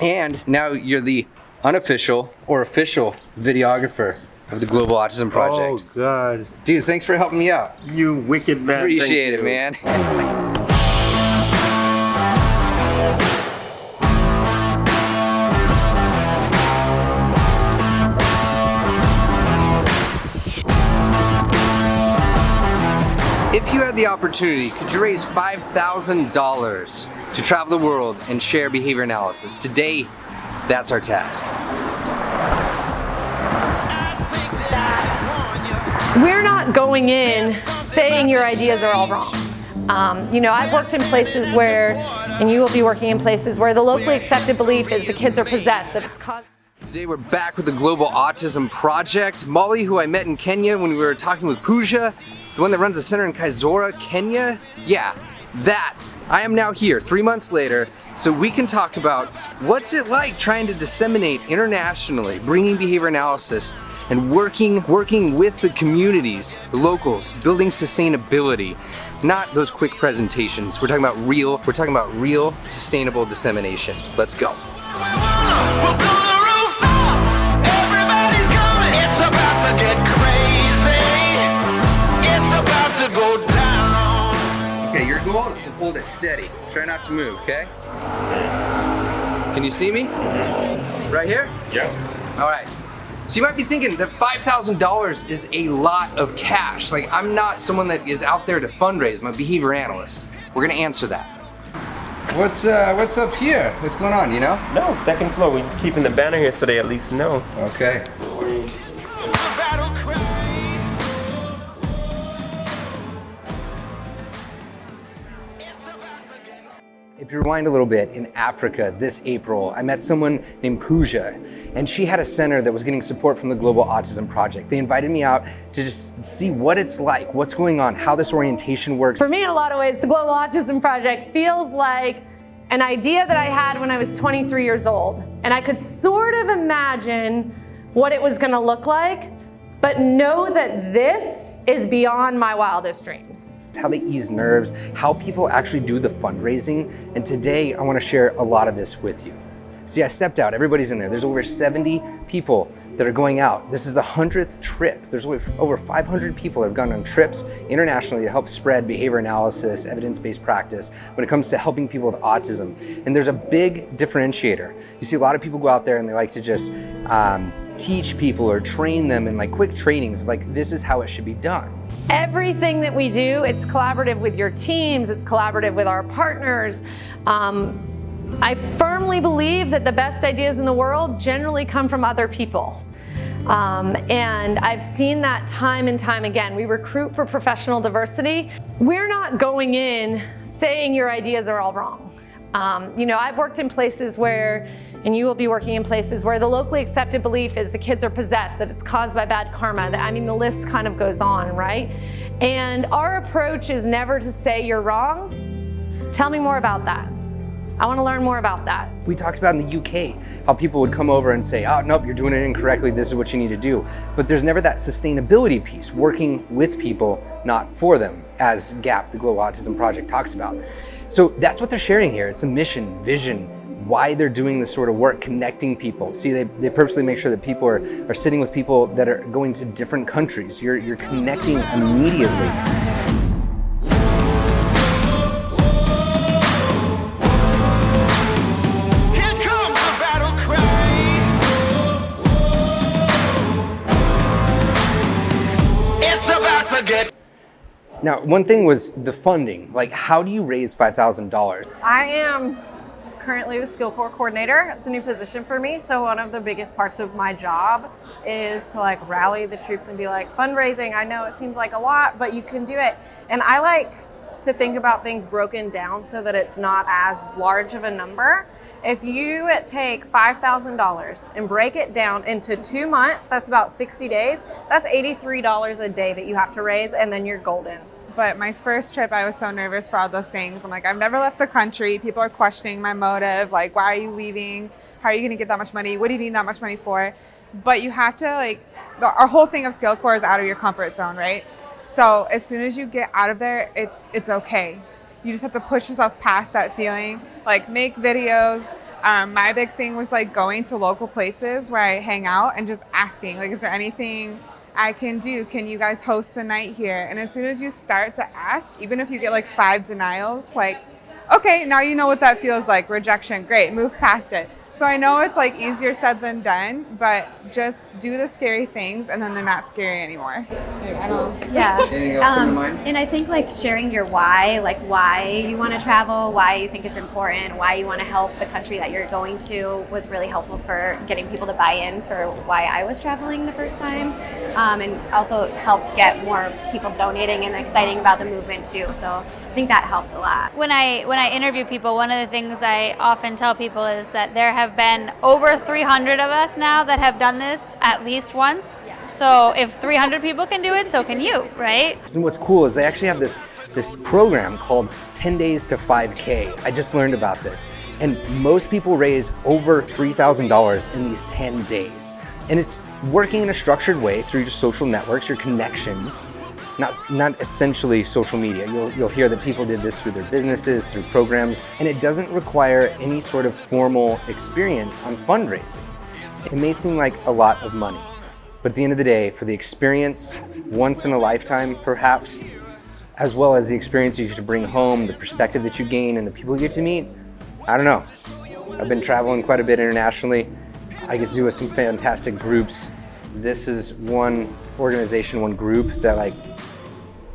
And now you're the unofficial or official videographer of the Global Autism Project. Oh, God. Dude, thanks for helping me out. You wicked man. Appreciate it, man. If you had the opportunity, could you raise $5,000 to travel the world and share behavior analysis? Today, that's our task. We're not going in saying your ideas are all wrong. I've worked in places where, and you will be working in places where the locally accepted belief is the kids are possessed, that it's caused. Today we're back with the Global Autism Project. Molly, who I met in Kenya when we were talking with Pooja, the one that runs the center in Kaizora, Kenya. Yeah, that. I am now here 3 months later, so we can talk about what's it like trying to disseminate internationally, bringing behavior analysis and working with the communities, the locals, building sustainability, not those quick presentations. We're talking about real sustainable dissemination. Let's go. Okay, your goal is to hold it steady. Try not to move, okay? Can you see me? Right here? Yeah. All right. So you might be thinking that $5,000 is a lot of cash. Like, I'm not someone that is out there to fundraise. I'm a behavior analyst. We're gonna answer that. What's up here? What's going on, you know? No, second floor. We're keeping the banner here so they at least know. Okay. If you rewind a little bit, in Africa this April, I met someone named Pooja, and she had a center that was getting support from the Global Autism Project. They invited me out to just see what it's like, what's going on, how this orientation works. For me, in a lot of ways, the Global Autism Project feels like an idea that I had when I was 23 years old. And I could sort of imagine what it was gonna look like, but know that this is beyond my wildest dreams. How they ease nerves, how people actually do the fundraising. And today I want to share a lot of this with you. See, I stepped out, everybody's in there. There's over 70 people that are going out. This is the 100th trip. There's over 500 people that have gone on trips internationally to help spread behavior analysis, evidence-based practice when it comes to helping people with autism. And there's a big differentiator. You see a lot of people go out there and they like to just teach people or train them in like quick trainings of like, this is how it should be done. Everything that we do, it's collaborative with your teams, it's collaborative with our partners. I firmly believe that the best ideas in the world generally come from other people. And I've seen that time and time again. We recruit for professional diversity. We're not going in saying your ideas are all wrong. I've worked in places where, and you will be working in places where the locally accepted belief is the kids are possessed, that it's caused by bad karma. The list kind of goes on, right? And our approach is never to say you're wrong. Tell me more about that. I want to learn more about that. We talked about in the UK, how people would come over and say, oh, nope, you're doing it incorrectly, this is what you need to do. But there's never that sustainability piece, working with people, not for them, as GAP, the Global Autism Project, talks about. So that's what they're sharing here. It's a mission, vision, why they're doing this sort of work, connecting people. See, they purposely make sure that people are sitting with people that are going to different countries. You're connecting immediately. Now, one thing was the funding. Like, how do you raise $5,000? I am currently the Skill Corps coordinator. It's a new position for me. So one of the biggest parts of my job is to like rally the troops and be like, fundraising, I know it seems like a lot, but you can do it. And I like to think about things broken down so that it's not as large of a number. If you take $5,000 and break it down into 2 months, that's about 60 days, that's $83 a day that you have to raise, and then you're golden. But my first trip, I was so nervous for all those things. I'm like, I've never left the country. People are questioning my motive. Like, why are you leaving? How are you gonna get that much money? What do you need that much money for? But you have to our whole thing of Skill Corps is out of your comfort zone, right? So as soon as you get out of there, it's okay. you just have to push yourself past that feeling. Like, make videos. My big thing was like going to local places where I hang out and just asking, like, is there anything I can do? Can you guys host a night here? And as soon as you start to ask, even if you get like 5 denials, like, okay, now you know what that feels like. Rejection, great, move past it. So I know it's like easier said than done, but just do the scary things and then they're not scary anymore. Like, I don't. Yeah. Anything else come to mind? And I think like sharing your why, like why you want to travel, why you think it's important, why you want to help the country that you're going to was really helpful for getting people to buy in for why I was traveling the first time. And also helped get more people donating and exciting about the movement too. So I think that helped a lot. When I interview people, one of the things I often tell people is that there have been over 300 of us now that have done this at least once. So if 300 people can do it, so can you, right? And what's cool is they actually have this program called 10 Days to 5K. I just learned about this. And most people raise over $3,000 in these 10 days. And it's working in a structured way through your social networks, your connections, not essentially social media. You'll hear that people did this through their businesses, through programs, and it doesn't require any sort of formal experience on fundraising. It may seem like a lot of money, but at the end of the day, for the experience, once in a lifetime perhaps, as well as the experience you get to bring home, the perspective that you gain, and the people you get to meet, I don't know. I've been traveling quite a bit internationally. I get to do with some fantastic groups. This is one organization, one group that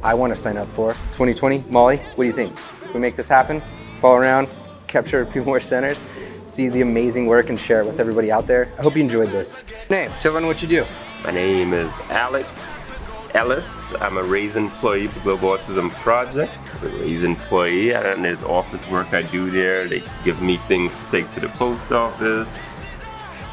I want to sign up for. 2020, Molly, what do you think? Can we make this happen? Follow around, capture a few more centers, see the amazing work and share it with everybody out there. I hope you enjoyed this. Name, tell everyone what you do. My name is Alex Ellis. I'm a raised employee for Global Autism Project. I'm a raised employee, and there's office work I do there. They give me things to take to the post office.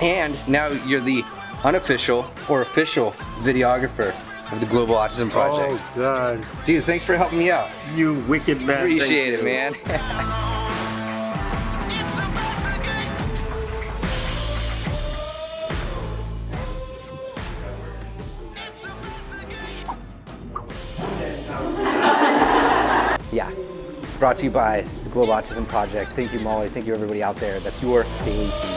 And now you're the unofficial or official videographer of the Global Autism Project. Oh, God. Dude, thanks for helping me out. You wicked man. Appreciate it, man. Yeah, brought to you by the Global Autism Project. Thank you, Molly. Thank you, everybody out there. That's your baby.